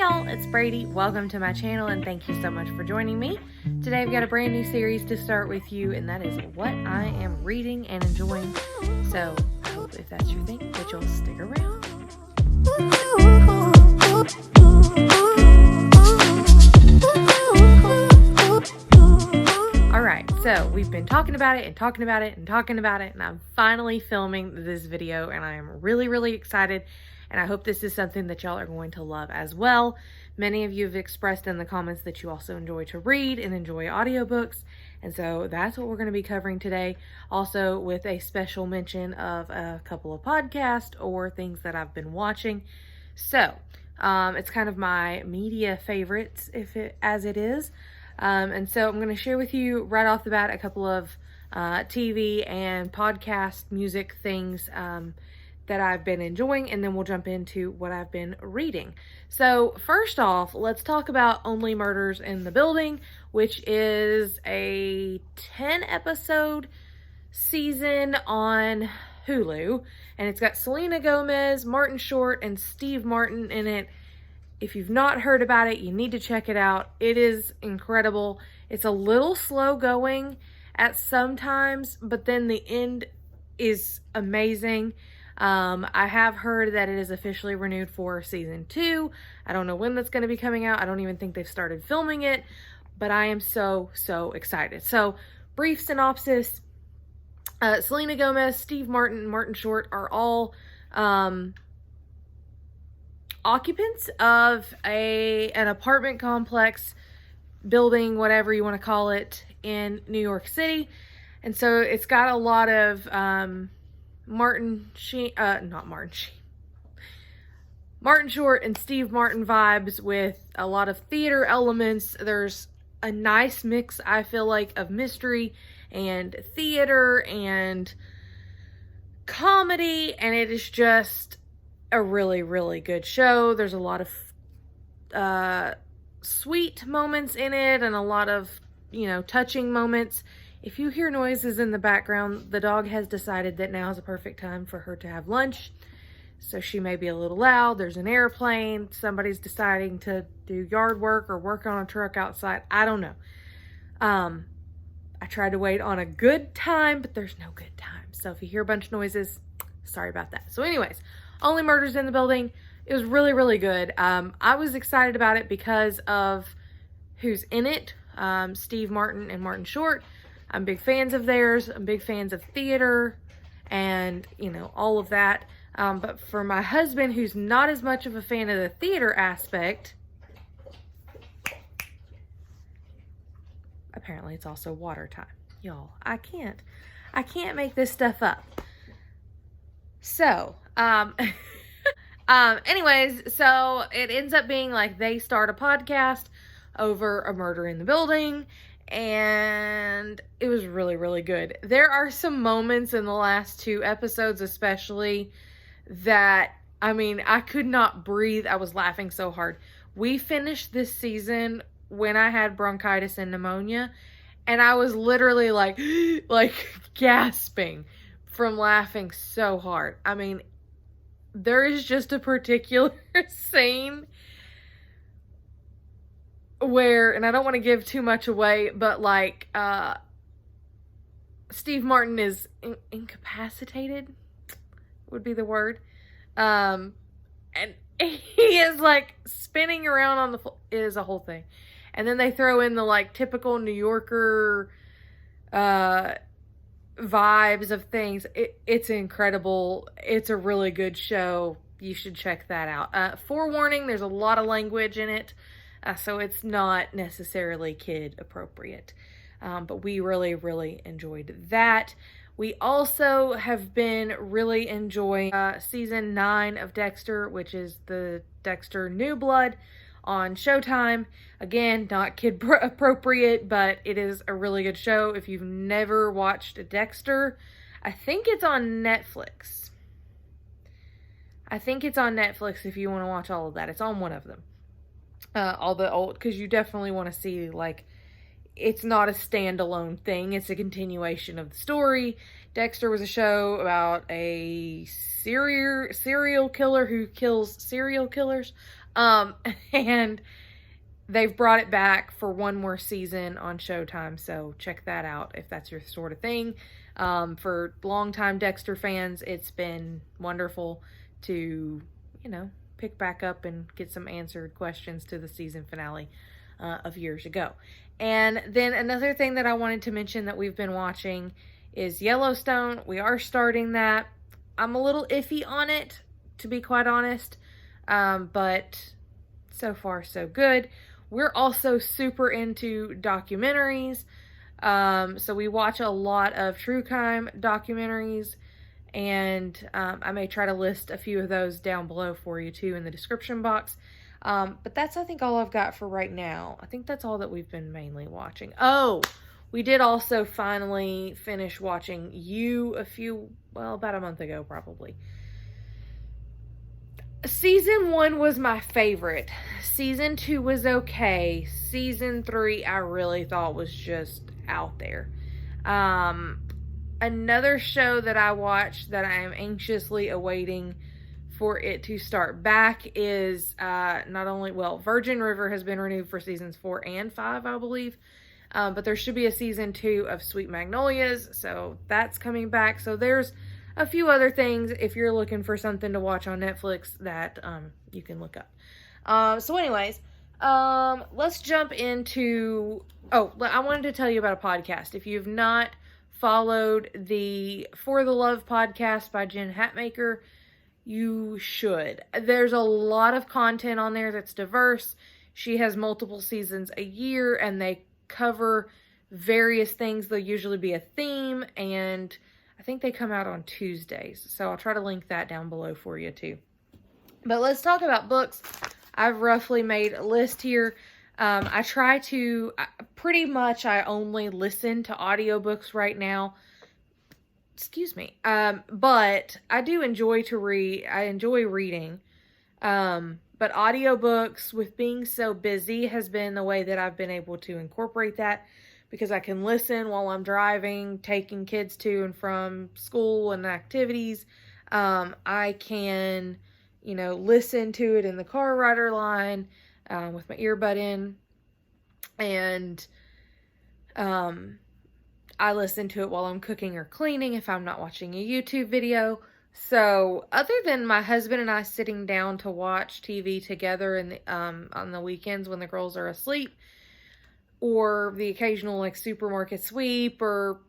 y'all, it's Brady. Welcome to my channel and thank you so much for joining me. Today I've got a brand new series to start with you, and that is what I am reading and enjoying. So I hope if that's your thing that you'll stick around. Alright, so we've been talking about it and I'm finally filming this video, and I am really excited, and I hope this is something that y'all are going to love as well. Many of you have expressed in the comments that you also enjoy to read and enjoy audiobooks, and so that's what we're going to be covering today, also with a special mention of a couple of podcasts or things that I've been watching. So it's kind of my media favorites as it is. And so I'm going to share with you right off the bat a couple of TV and podcast music things that I've been enjoying, and then we'll jump into what I've been reading. So first off, let's talk about Only Murders in the Building, which is a 10-episode season on Hulu, and it's got Selena Gomez, Martin Short, and Steve Martin in it. If you've not heard about it, you need to check it out. It is incredible. It's a little slow going at some times, but then the end is amazing. I have heard that it is officially renewed for season 2. I don't know when that's going to be coming out. I don't even think they've started filming it, but I am so excited. So, brief synopsis. Selena Gomez, Steve Martin, and Martin Short are all occupants of an apartment complex, building, whatever you want to call it, in New York City. And so it's got a lot of Martin Short and Steve Martin vibes with a lot of theater elements. There's a nice mix, I feel like, of mystery and theater and comedy, and it is just a really good show. There's a lot of sweet moments in it and a lot of, touching moments. If you hear noises in the background, the dog has decided that now is a perfect time for her to have lunch. So she may be a little loud. There's an airplane. Somebody's deciding to do yard work or work on a truck outside. I don't know. I tried to wait on a good time, but there's no good time. So if you hear a bunch of noises, sorry about that. So anyways, Only Murders in the Building. It was really good. I was excited about it because of who's in it. Steve Martin and Martin Short. I'm big fans of theirs. I'm big fans of theater and, all of that. But for my husband, who's not as much of a fan of the theater aspect, apparently it's also water time. Y'all, I can't make this stuff up. So, anyways, so it ends up being like they start a podcast over a murder in the building, and it was really good. There are some moments in the last 2 episodes especially that, I could not breathe. I was laughing so hard. We finished this season when I had bronchitis and pneumonia, and I was literally like gasping from laughing so hard. There is just a particular scene where, and I don't want to give too much away, but Steve Martin is incapacitated, would be the word. And he is spinning around on the floor. It is a whole thing. And then they throw in the typical New Yorker vibes of things. It's incredible. It's a really good show. You should check that out. Forewarning, there's a lot of language in it, so it's not necessarily kid appropriate. But we really enjoyed that. We also have been really enjoying season 9 of Dexter, which is the Dexter New Blood on Showtime. Again, not kid appropriate, but it is a really good show. If you've never watched Dexter, I think it's on Netflix. If you want to watch all of that. It's on one of them. All the old, because you definitely want to see, it's not a standalone thing. It's a continuation of the story. Dexter was a show about a serial killer who kills serial killers. Um, and they've brought it back for one more season on Showtime, so check that out if that's your sort of thing. For longtime Dexter fans, it's been wonderful to, pick back up and get some answered questions to the season finale of years ago. And then another thing that I wanted to mention that we've been watching is Yellowstone. We are starting that. I'm a little iffy on it, to be quite honest, but so far so good. We're also super into documentaries. So we watch a lot of true crime documentaries, and I may try to list a few of those down below for you too in the description box. But that's, I think, all I've got for right now. I think that's all that we've been mainly watching. Oh, we did also finally finish watching You about a month ago, probably. Season 1 was my favorite. Season 2 was okay. Season 3 I really thought was just out there. Another show that I watched that I am anxiously awaiting for it to start back is Virgin River has been renewed for seasons 4 and 5, I believe. But there should be a season 2 of Sweet Magnolias, so that's coming back. So there's a few other things if you're looking for something to watch on Netflix that you can look up. So anyways, let's jump into... Oh, I wanted to tell you about a podcast. If you've not followed the For the Love podcast by Jen Hatmaker, you should. There's a lot of content on there that's diverse. She has multiple seasons a year, and they cover various things. There'll usually be a theme, and I think they come out on Tuesdays. So I'll try to link that down below for you too. But let's talk about books. I've roughly made a list here. I only listen to audiobooks right now. Excuse me. But I do enjoy to read. I enjoy reading. But audiobooks, with being so busy, has been the way that I've been able to incorporate that, because I can listen while I'm driving, taking kids to and from school and activities. I can, listen to it in the car rider line with my earbud in. And I listen to it while I'm cooking or cleaning if I'm not watching a YouTube video. So other than my husband and I sitting down to watch TV together on the weekends when the girls are asleep, or the occasional supermarket sweep, or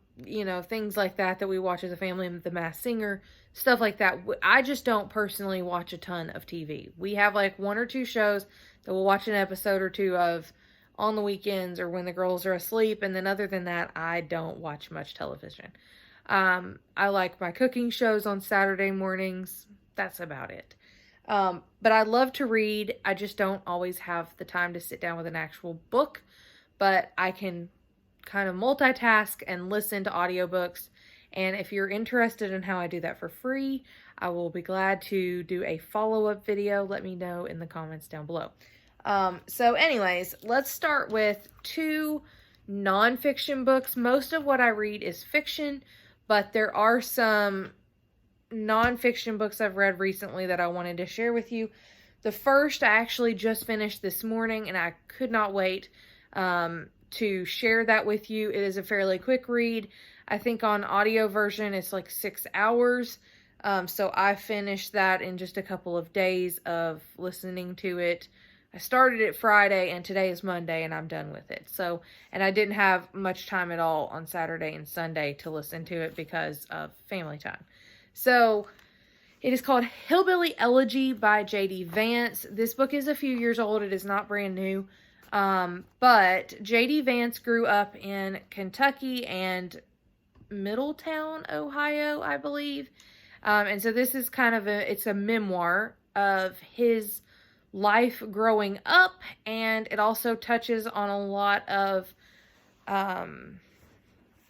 things like that we watch as a family, The Masked Singer, stuff like that, I just don't personally watch a ton of TV. We have one or two shows that we'll watch an episode or two of on the weekends or when the girls are asleep, and then other than that, I don't watch much television. I like my cooking shows on Saturday mornings. That's about it. But I love to read. I just don't always have the time to sit down with an actual book, but I can kind of multitask and listen to audiobooks. And if you're interested in how I do that for free, I will be glad to do a follow-up video. Let me know in the comments down below. So anyways, let's start with 2 nonfiction books. Most of what I read is fiction, but there are some nonfiction books I've read recently that I wanted to share with you. The first I actually just finished this morning, and I could not wait to share that with you. It is a fairly quick read. I think on audio version it's 6 hours. So I finished that in just a couple of days of listening to it. I started it Friday, and today is Monday, and I'm done with it. So, and I didn't have much time at all on Saturday and Sunday to listen to it because of family time. So, it is called Hillbilly Elegy by J.D. Vance. This book is a few years old. It is not brand new. But J.D. Vance grew up in Kentucky and Middletown, Ohio, I believe. And so this is it's a memoir of his life growing up, and it also touches on a lot of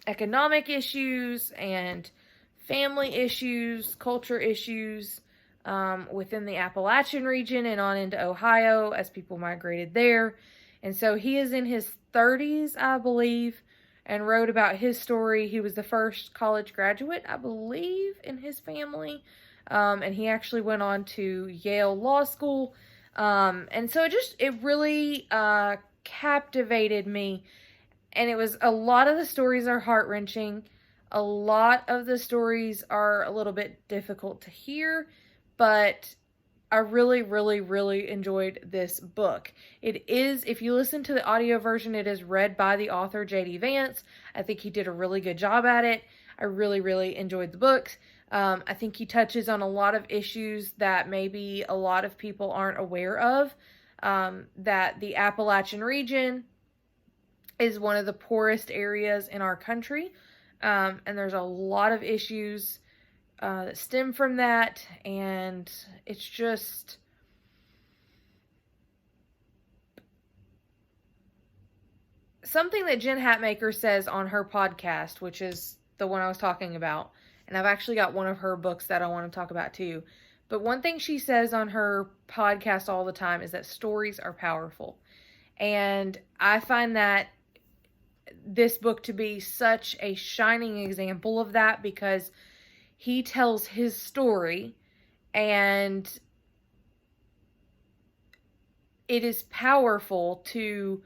economic issues and family issues, culture issues within the Appalachian region and on into Ohio as people migrated there. And so he is in his 30s, I believe, and wrote about his story. He was the first college graduate, I believe, in his family. And he actually went on to Yale Law School. And so it really captivated me. And it was, a lot of the stories are heart-wrenching. A lot of the stories are a little bit difficult to hear, but I really, really, really enjoyed this book. It is, if you listen to the audio version, it is read by the author, J.D. Vance. I think he did a really good job at it. I really, really enjoyed the book. I think he touches on a lot of issues that maybe a lot of people aren't aware of. That the Appalachian region is one of the poorest areas in our country. And there's a lot of issues that stem from that, and it's just something that Jen Hatmaker says on her podcast, which is the one I was talking about, and I've actually got one of her books that I want to talk about too. But one thing she says on her podcast all the time is that stories are powerful, and I find that this book to be such a shining example of that, because he tells his story, and it is powerful to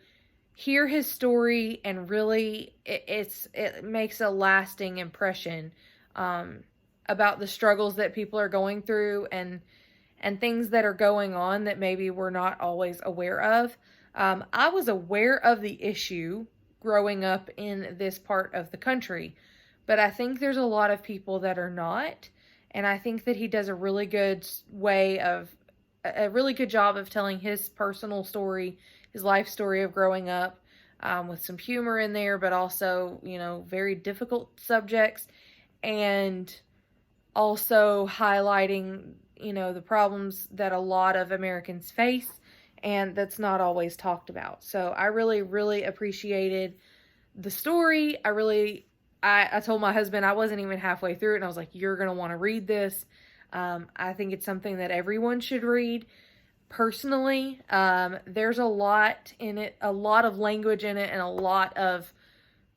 hear his story, and really it makes a lasting impression about the struggles that people are going through, and things that are going on that maybe we're not always aware of. I was aware of the issue growing up in this part of the country, but I think there's a lot of people that are not, and I think that he does a really good job of telling his personal story, his life story of growing up, with some humor in there, but also, very difficult subjects, and also highlighting, the problems that a lot of Americans face, and that's not always talked about. So I really, really appreciated the story. I told my husband I wasn't even halfway through it, and I was like, you're going to want to read this. I think it's something that everyone should read. Personally, there's a lot in it, a lot of language in it, and a lot of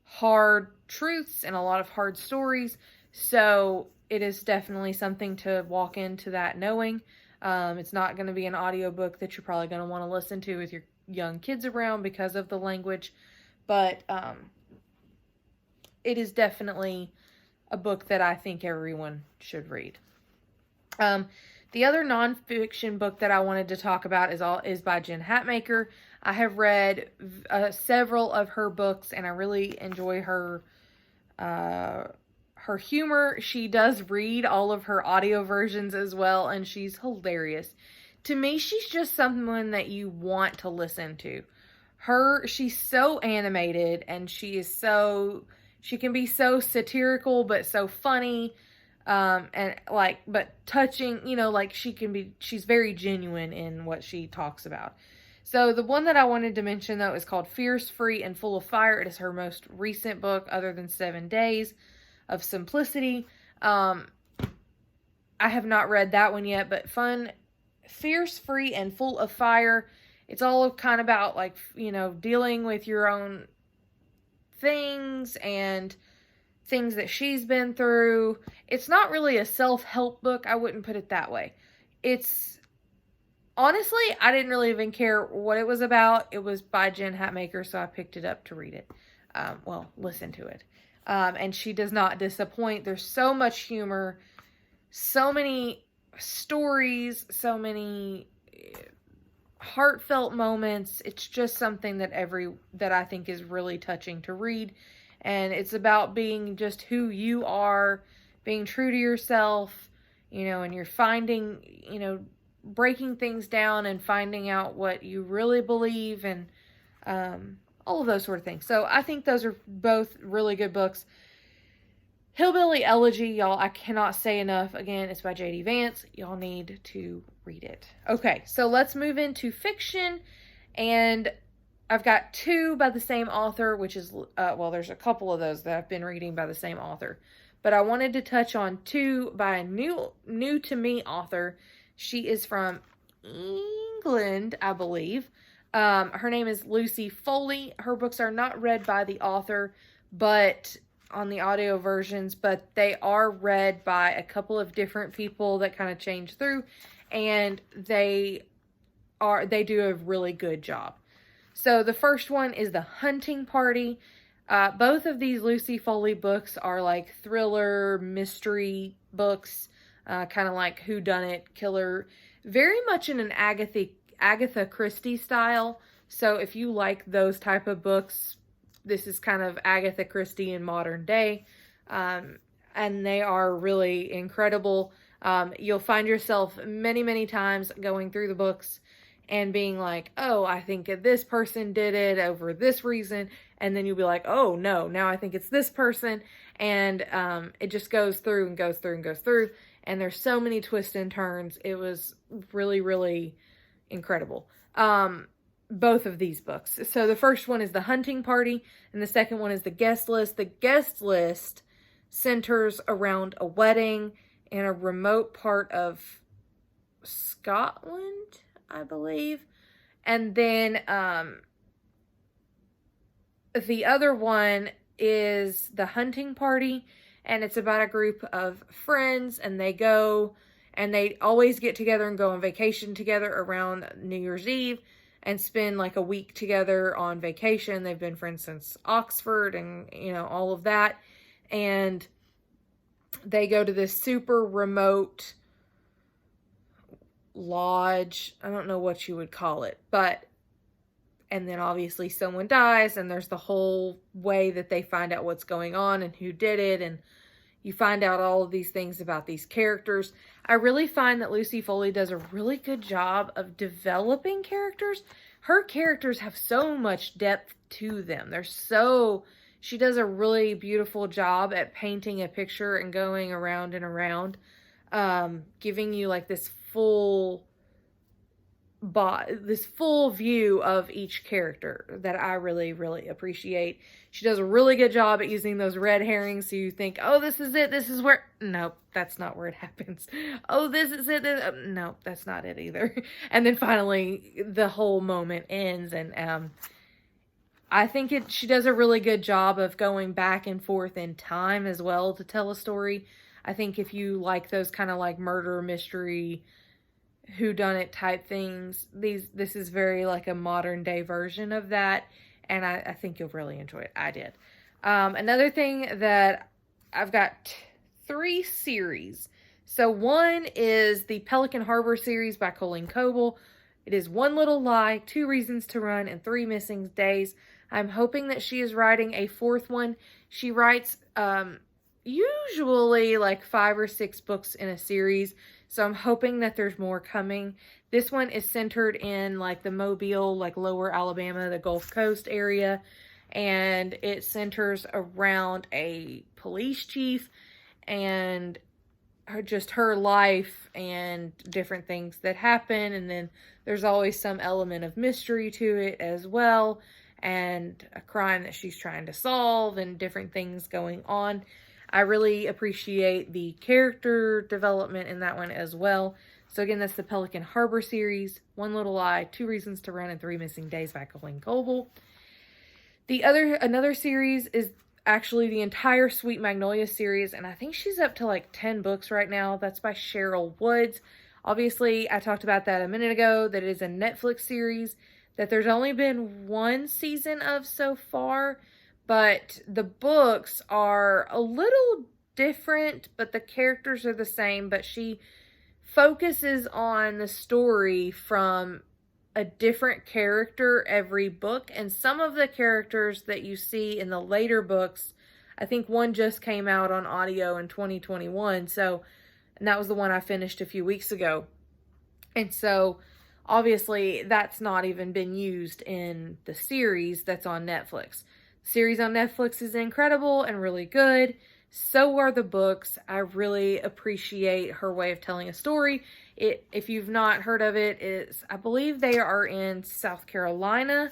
hard truths and a lot of hard stories. So it is definitely something to walk into that knowing. It's not going to be an audiobook that you're probably going to want to listen to with your young kids around because of the language, but it is definitely a book that I think everyone should read. The other nonfiction book that I wanted to talk about is by Jen Hatmaker. I have read several of her books, and I really enjoy her humor. She does read all of her audio versions as well, and she's hilarious. To me, she's just someone that you want to listen to. She's so animated, and she can be so satirical, but so funny, but touching, she's very genuine in what she talks about. So the one that I wanted to mention, though, is called Fierce, Free, and Full of Fire. It is her most recent book, other than 7 Days of Simplicity. I have not read that one yet, but fun. Fierce, Free, and Full of Fire. It's all kind of about, dealing with your own things and things that she's been through. It's not really a self-help book. I wouldn't put it that way. Honestly, I didn't really even care what it was about. It was by Jen Hatmaker, so I picked it up to read it. Listen to it. And she does not disappoint. There's so much humor, so many stories, so many heartfelt moments. It's just something that I think is really touching to read. And it's about being just who you are, being true to yourself, and you're finding, breaking things down and finding out what you really believe, and all of those sort of things. So I think those are both really good books. Hillbilly Elegy, y'all, I cannot say enough. Again, it's by J.D. Vance. Y'all need to read it. Okay, so let's move into fiction, and I've got 2 by the same author, which is, there's a couple of those that I've been reading by the same author, but I wanted to touch on 2 by a new to me author. She is from England, I believe. Her name is Lucy Foley. Her books are not read by the author, but on the audio versions, but they are read by a couple of different people that kind of change through, and they they do a really good job. So the first one is The Hunting Party. Both of these Lucy Foley books are like thriller mystery books, kind of like whodunit killer, very much in an Agatha Christie style. So if you like those type of books, this is kind of Agatha Christie in modern day, and they are really incredible. You'll find yourself many, many times going through the books and being like, oh, I think this person did it over this reason. And then you'll be like, oh, no, now I think it's this person. And it just goes through and goes through and goes through. And there's so many twists and turns. It was really, really incredible. Both of these books. So the first one is The Hunting Party, and the second one is The Guest List. The Guest List centers around a wedding in a remote part of Scotland, I believe. And then the other one is The Hunting Party, and it's about a group of friends, and they go and they always get together and go on vacation together around New Year's Eve and spend like a week together on vacation. They've been friends since Oxford and, you know, all of that. And they go to this super remote lodge. I don't know what you would call it, but, and then obviously someone dies, and there's the whole way that they find out what's going on and who did it, and you find out all of these things about these characters. I really find that Lucy Foley does a really good job of developing characters. Her characters have so much depth to them. She does a really beautiful job at painting a picture and going around and around, giving you like this full view of each character that I really, really appreciate. She does a really good job at using those red herrings, so you think, oh, this is it, this is where, nope, that's not where it happens. Oh, this is it, nope, that's not it either. And then finally, the whole moment ends, and I think she does a really good job of going back and forth in time as well to tell a story. I think if you like those kind of like murder mystery, whodunit type things, this is very like a modern day version of that, and I think you'll really enjoy it. I did. Another thing that I've got 3 series. So one is the Pelican Harbor series by Colleen Coble. It is One Little Lie, 2 Reasons to Run, and 3 Missing Days. I'm hoping that she is writing a 4th one. She writes usually like 5 or 6 books in a series, so I'm hoping that there's more coming. This one is centered in like the Mobile, like lower Alabama, the Gulf Coast area, and it centers around a police chief and her life and different things that happen, and then there's always some element of mystery to it as well, and a crime that she's trying to solve and different things going on. I really appreciate the character development in that one as well. So again, that's the Pelican Harbor series, One Little Lie, 2 Reasons to Run, and 3 Missing Days by Colleen Coble. Another series is actually the entire Sweet Magnolia series, and I think she's up to like 10 books right now. That's by Cheryl Woods. Obviously, I talked about that a minute ago, that it is a Netflix series that there's only been 1 season of so far. But the books are a little different, but the characters are the same. But she focuses on the story from a different character every book. And some of the characters that you see in the later books, I think one just came out on audio in 2021. And that was the one I finished a few weeks ago. And so obviously that's not even been used in the series that's on Netflix. Series on Netflix is incredible and really good. So are the books. I really appreciate her way of telling a story. If you've not heard of it, I believe they are in South Carolina,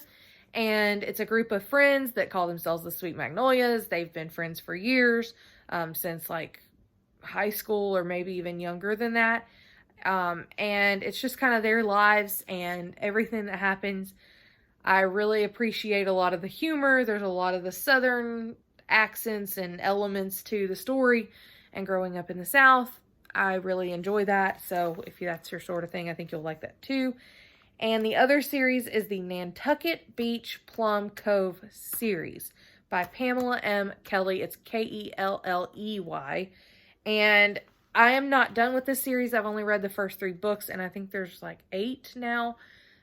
and it's a group of friends that call themselves the Sweet Magnolias. They've been friends for years, since like high school or maybe even younger than that. And it's just kind of their lives and everything that happens. I really appreciate a lot of the humor. There's a lot of the Southern accents and elements to the story. And growing up in the South, I really enjoy that. So if that's your sort of thing, I think you'll like that too. And the other series is the Nantucket Beach Plum Cove series by Pamela M. Kelly. It's Kelley. And I am not done with this series. I've only read the first 3 books, and I think there's like 8 now.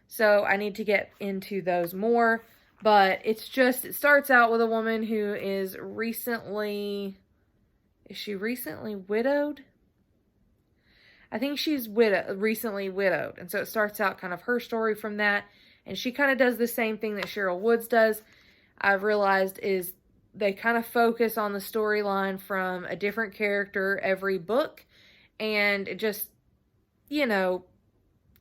So I need to get into those more. But it starts out with a woman who is she recently widowed? I think she's recently widowed. And so it starts out kind of her story from that. And she kind of does the same thing that Cheryl Woods does. I've realized is they kind of focus on the storyline from a different character every book. And it just,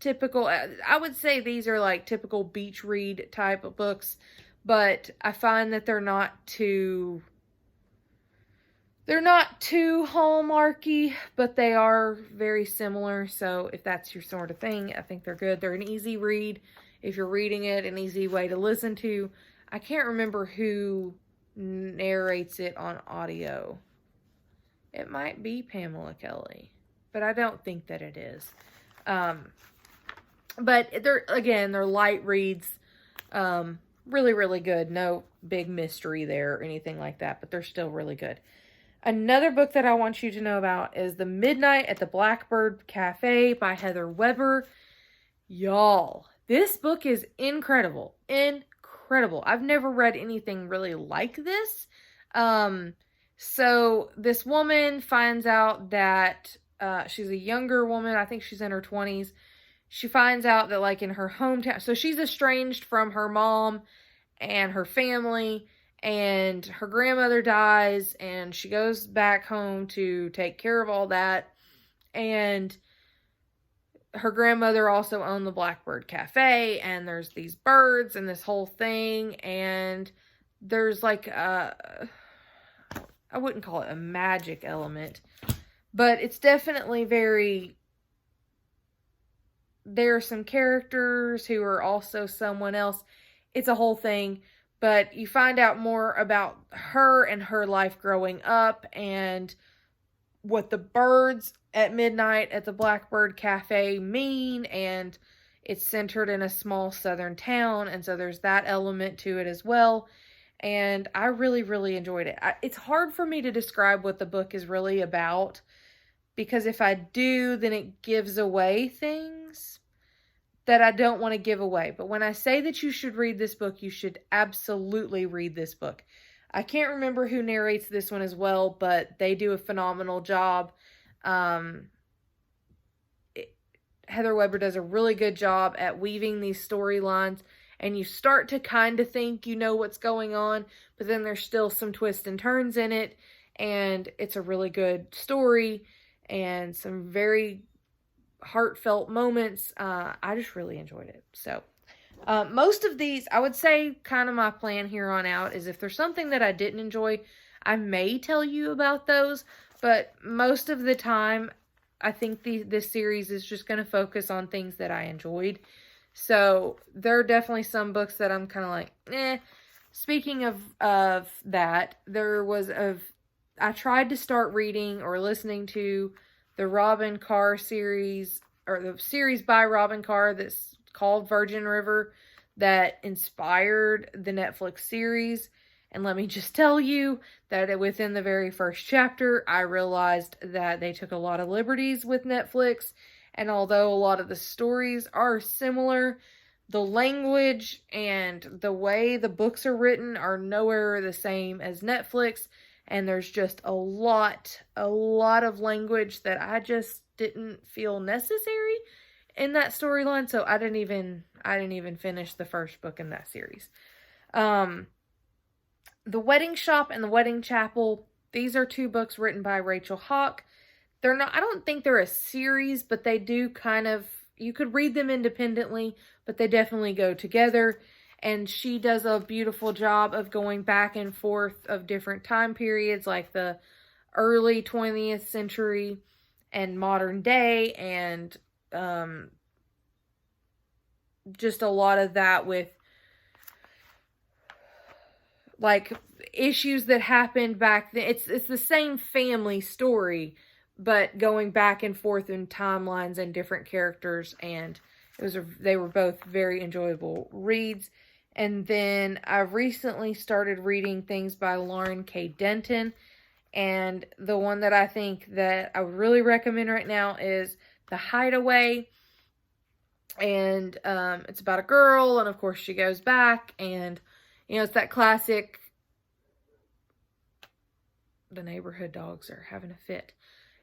typical, I would say these are like typical beach read type of books. But I find that they're not too hallmarky, but they are very similar. So if that's your sort of thing, I think they're good. They're an easy read. If you're reading it, an easy way to listen to. I can't remember who narrates it on audio. It might be Pamela Kelly, but I don't think that it is. But they're light reads. Really, really good. No big mystery there or anything like that, but they're still really good. Another book that I want you to know about is The Midnight at the Blackbird Cafe by Heather Weber. Y'all, this book is incredible. Incredible. I've never read anything really like this. So this woman finds out that she's a younger woman. I think she's in her 20s. She finds out that like in her hometown, so she's estranged from her mom and her family, and her grandmother dies, and she goes back home to take care of all that. And her grandmother also owned the Blackbird Cafe, and there's these birds and this whole thing, and there's like I wouldn't call it a magic element, but it's definitely there are some characters who are also someone else. It's a whole thing. But you find out more about her and her life growing up and what the birds at midnight at the Blackbird Cafe mean. And it's centered in a small southern town. And so there's that element to it as well. And I really, really enjoyed it. It's hard for me to describe what the book is really about, because if I do, then it gives away things that I don't want to give away. But when I say that you should read this book, you should absolutely read this book. I can't remember who narrates this one as well, but they do a phenomenal job. Heather Weber does a really good job at weaving these storylines, and you start to kind of think you know what's going on, but then there's still some twists and turns in it, and it's a really good story and some very heartfelt moments. I just really enjoyed it. So most of these, I would say kind of my plan here on out is if there's something that I didn't enjoy, I may tell you about those, but most of the time I think this series is just going to focus on things that I enjoyed. So there are definitely some books that I'm kind of like, eh. Speaking of that, I tried to start reading or listening to the Robin Carr series, or the series by Robin Carr that's called Virgin River, that inspired the Netflix series. And let me just tell you that within the very first chapter, I realized that they took a lot of liberties with Netflix. And although a lot of the stories are similar, the language and the way the books are written are nowhere the same as Netflix. And there's just a lot of language that I just didn't feel necessary in that storyline. So I didn't even finish the first book in that series. The Wedding Shop and The Wedding Chapel, these are 2 books written by Rachel Hawk. I don't think they're a series, but they do kind of, you could read them independently, but they definitely go together. And she does a beautiful job of going back and forth of different time periods, like the early 20th century and modern day, and just a lot of that with like issues that happened back then. It's the same family story, but going back and forth in timelines and different characters, and They were both very enjoyable reads. And then I recently started reading things by Lauren K. Denton. And the one that I think that I would really recommend right now is The Hideaway. And it's about a girl, and of course she goes back, and it's that classic, the neighborhood dogs are having a fit.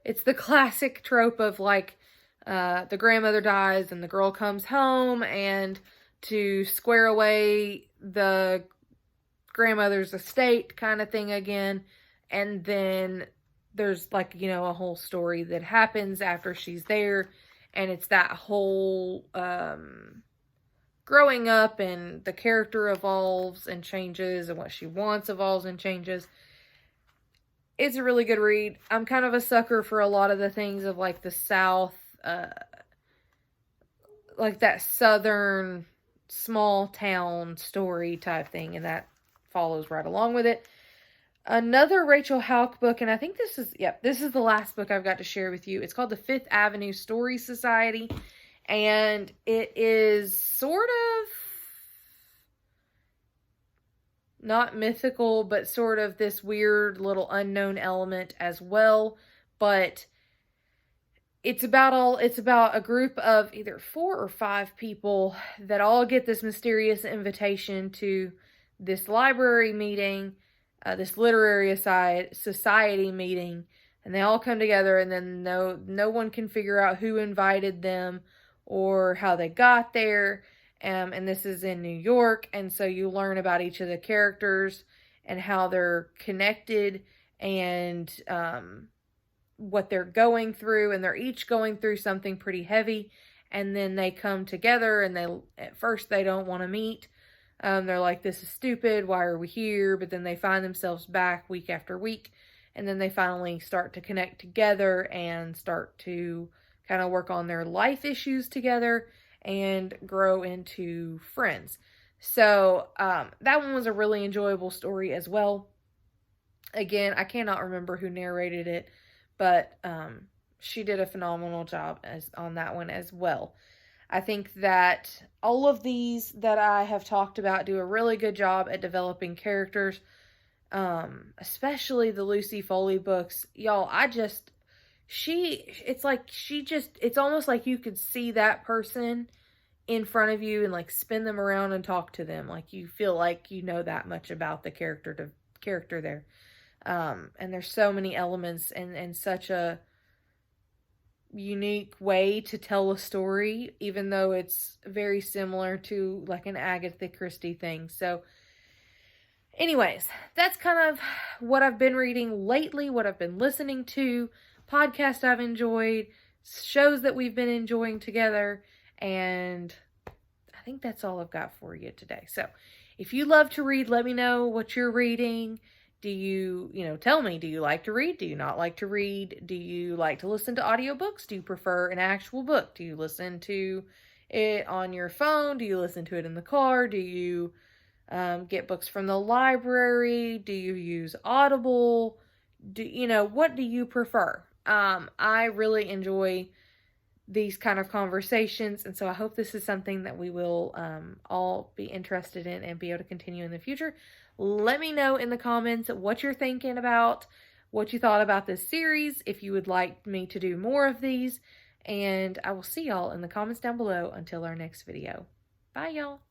It's the classic trope of like the grandmother dies and the girl comes home, and to square away the grandmother's estate kind of thing again. And then there's like, a whole story that happens after she's there. And it's that whole growing up, and the character evolves and changes, and what she wants evolves and changes. It's a really good read. I'm kind of a sucker for a lot of the things of like the South, like that Southern small town story type thing, and that follows right along with it. Another Rachel Houck book, and I think this is the last book I've got to share with you. It's called The Fifth Avenue Story Society, and it is sort of not mythical, but sort of this weird little unknown element as well. But it's about a group of either 4 or 5 people that all get this mysterious invitation to this library meeting, this literary society meeting, and they all come together, and then no one can figure out who invited them or how they got there. And this is in New York, and so you learn about each of the characters and how they're connected, and what they're going through, and they're each going through something pretty heavy, and then they come together, and at first they don't want to meet. They're like, this is stupid, why are we here? But then they find themselves back week after week, and then they finally start to connect together and start to kind of work on their life issues together and grow into friends. So that one was a really enjoyable story as well. Again, I cannot remember who narrated it, but she did a phenomenal job on that one as well. I think that all of these that I have talked about do a really good job at developing characters, especially the Lucy Foley books. Y'all, it's almost like you could see that person in front of you and like spin them around and talk to them. Like you feel like you know that much about the character there. And there's so many elements and such a unique way to tell a story, even though it's very similar to like an Agatha Christie thing. So anyways, that's kind of what I've been reading lately, what I've been listening to, podcasts I've enjoyed, shows that we've been enjoying together, and I think that's all I've got for you today. So if you love to read, let me know what you're reading. Do you tell me, do you like to read? Do you not like to read? Do you like to listen to audiobooks? Do you prefer an actual book? Do you listen to it on your phone? Do you listen to it in the car? Do you get books from the library? Do you use Audible? What do you prefer? I really enjoy these kind of conversations, and so I hope this is something that we will all be interested in and be able to continue in the future. Let me know in the comments what you're thinking about, what you thought about this series, if you would like me to do more of these, and I will see y'all in the comments down below until our next video. Bye, y'all.